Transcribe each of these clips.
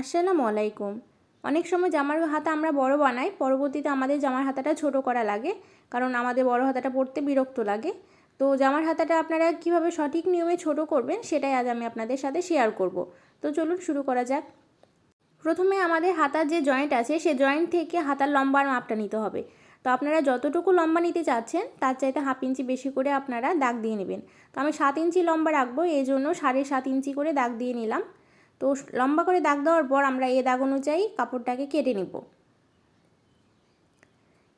আসসালামু আলাইকুম। অনেক সময় জামার হাতা আমরা বড় বানাই, পরবর্তীতে আমাদের জামার হাতাটা ছোট করা লাগে, কারণ আমাদের বড় হাতাটা পরতে বিরক্ত লাগে। তো জামার হাতাটা আপনারা কিভাবে সঠিক নিয়মে ছোট করবেন সেটাই আজ আমি আপনাদের সাথে শেয়ার করব। তো চলুন শুরু করা যাক। প্রথমে আমাদের হাতার যে জয়েন্ট আছে সেই জয়েন্ট থেকে হাতার লম্বার মাপটা নিতে হবে। তো আপনারা যতটুকু লম্বা নিতে চাচ্ছেন তার চাইতে হাফ ইঞ্চি বেশি করে আপনারা দাগ দিয়ে নেবেন। তো আমি 7 ইঞ্চি লম্বা রাখবো, এই জন্য 7.5 ইঞ্চি করে দাগ দিয়ে নিলাম। তো লম্বা করে দাগ দেওয়ার পর আমরা এই দাগ অনুযায়ী কাপড়টাকে কেটে নেব।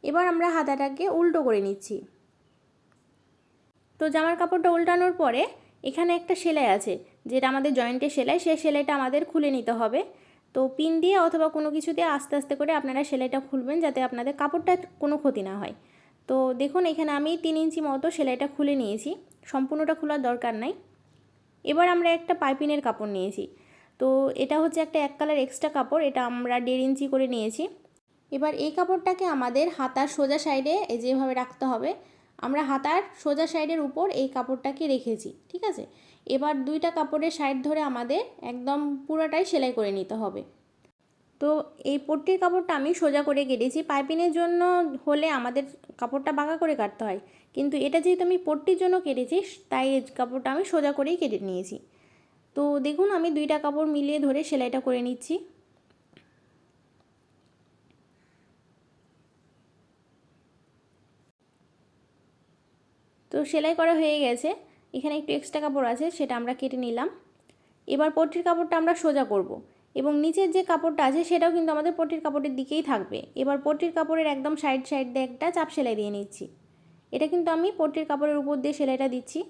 এবার আমরা হাতাটাকে উল্টো করে নিচ্ছি। তো জামার কাপড়টা উল্টানোর পরে এখানে একটা সেলাই আছে, যেটা আমাদের জয়েন্টের সেলাই, সেই সেলাইটা আমাদের খুলে নিতে হবে। তো পিন দিয়ে অথবা কোনো কিছু দিয়ে আস্তে আস্তে করে আপনারা সেলাইটা খুলবেন, যাতে আপনাদের কাপড়টা কোনো ক্ষতি না হয়। তো দেখুন এখানে আমি 3 ইঞ্চি মতো সেলাইটা খুলে নিয়েছি, সম্পূর্ণটা খোলার দরকার নাই। এবার আমরা একটা পাইপিনের কাপড় নিয়েছি। তো এটা হচ্ছে একটা 1 কালার এক্সট্রা কাপড়, এটা আমরা 1.5 ইঞ্চি করে নিয়েছি। এবার এই কাপড়টাকে আমাদের হাতার সোজা সাইডে যেভাবে রাখতে হবে, আমরা হাতার সোজা সাইডের উপর এই কাপড়টাকে রেখেছি, ঠিক আছে। এবার দুইটা কাপড়ের সাইড ধরে আমাদের একদম পুরোটাই সেলাই করে নিতে হবে। তো এই পট্টির কাপড়টা আমি সোজা করে কেটেছি, পাইপিনের জন্য হলে আমাদের কাপড়টা বাঁকা করে কাটতে হয়, কিন্তু এটা যেহেতু আমি পট্টির জন্য কেটেছি তাই এই কাপড়টা আমি সোজা করেই কেটে নিয়েছি। তো দেখুন আমি দুইটা কাপড় মিলিয়ে ধরে সেলাইটা করে নিচ্ছি। তো সেলাই করা হয়ে গেছে, এখানে একটু এক্সট্রা কাপড় আছে সেটা আমরা কেটে নিলাম। এবার পট্টির কাপড়টা আমরা সোজা করব, এবং নিচের যে কাপড়টা আছে সেটাও কিন্তু আমাদের পট্টির কাপড়ের দিকেই থাকবে। এবার পট্টির কাপড়ের একদম সাইড দিয়ে একটা চাপ সেলাই দিয়ে নিচ্ছি। এটা কিন্তু আমি পট্টির কাপড়ের উপর দিয়ে সেলাইটা দিচ্ছি।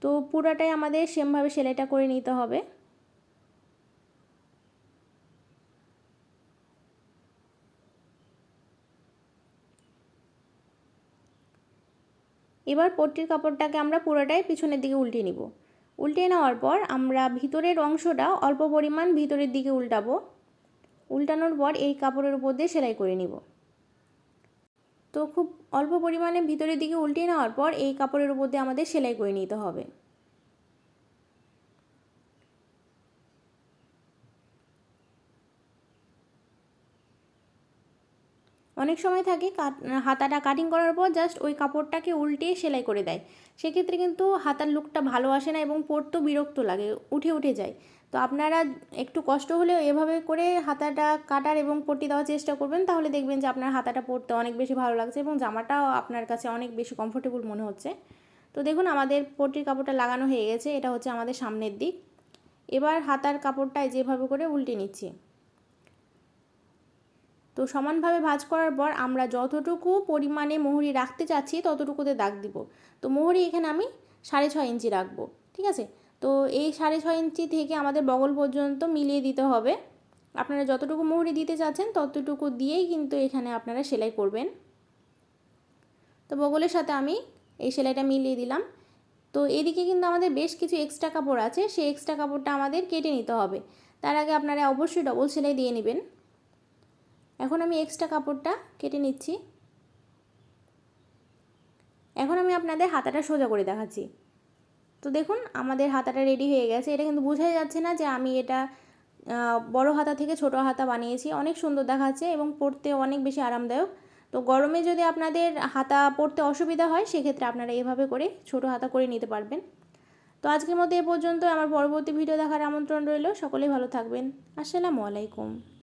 তো পুরাটাই আমাদের সেমভাবে সেলাইটা করে নিতে হবে। এবার পট্টির কাপড়টাকে আমরা পুরোটাই পিছনের দিকে উল্টে নিব। উল্টে নেওয়ার পর আমরা ভিতরের অংশটা অল্প পরিমাণ ভিতরের দিকে উল্টাবো। উল্টানোর পর এই কাপড়ের উপর দিয়ে সেলাই করে নিব। তো খুব অল্প পরিমাণে ভিতরের দিকে উল্টে নেওয়ার পর এই কাপড়ের উপর দিয়ে আমাদের সেলাই করে নিতে হবে। অনেক সময় থাকে হাতাটা কাটিং করার পর জাস্ট ওই কাপড়টাকে উল্টে সেলাই করে দেয়, সেক্ষেত্রে কিন্তু হাতার লুকটা ভালো আসে না এবং পরতেও বিরক্ত লাগে, উঠে যায়। তো আপনারা একটু কষ্ট হলেও এভাবে করে হাতাটা কাটার এবং পট্টি দেওয়ার চেষ্টা করবেন, তাহলে দেখবেন যে আপনার হাতাটা পরতে অনেক বেশি ভালো লাগছে এবং জামাটাও আপনার কাছে অনেক বেশি কমফোর্টেবল মনে হচ্ছে। তো দেখুন আমাদের পট্টির কাপড়টা লাগানো হয়ে গেছে, এটা হচ্ছে আমাদের সামনের দিক। এবার হাতার কাপড়টায় যেভাবে করে উল্টে নিচ্ছি। তো সমানভাবে ভাঁজ করার পর আমরা যতটুকু পরিমাণে মোহরি রাখতে চাচ্ছি ততটুকুতে দাগ দিব। তো মোহরি এখানে আমি 6.5 ইঞ্চি রাখবো, ঠিক আছে। তো এই 6.5 ইঞ্চি থেকে আমাদের বগল পর্যন্ত মিলিয়ে দিতে হবে। আপনারা যতটুকু মোহরি দিতে চাচ্ছেন ততটুকু দিয়েই কিন্তু এখানে আপনারা সেলাই করবেন। তো বগলের সাথে আমি এই সেলাইটা মিলিয়ে দিলাম। তো এদিকে কিন্তু আমাদের বেশ কিছু এক্সট্রা কাপড় আছে, সেই এক্সট্রা কাপড়টা আমাদের কেটে নিতে হবে। তার আগে আপনারা অবশ্যই ডবল সেলাই দিয়ে নেবেন। এখন আমি এক্সট্রা কাপড়টা কেটে নিচ্ছি। এখন আমি আপনাদের হাতাটা সোজা করে দেখাচ্ছি। তো দেখুন আমাদের হাতাটা রেডি হয়ে গেছে। এটা কিন্তু বোঝাই যাচ্ছে না যে আমি এটা বড় হাতা থেকে ছোট হাতা বানিয়েছি। অনেক সুন্দর দেখাচ্ছে এবং পরতে অনেক বেশি আরামদায়ক। তো গরমে যদি আপনাদের হাতা পরতে অসুবিধা হয় সেক্ষেত্রে আপনারা এভাবে করে ছোট হাতা করে নিতে পারবেন। তো আজকের মতো এ পর্যন্ত। আমার পরবর্তী ভিডিও দেখার আমন্ত্রণ রইল। সকলেই ভালো থাকবেন। আসসালামু আলাইকুম।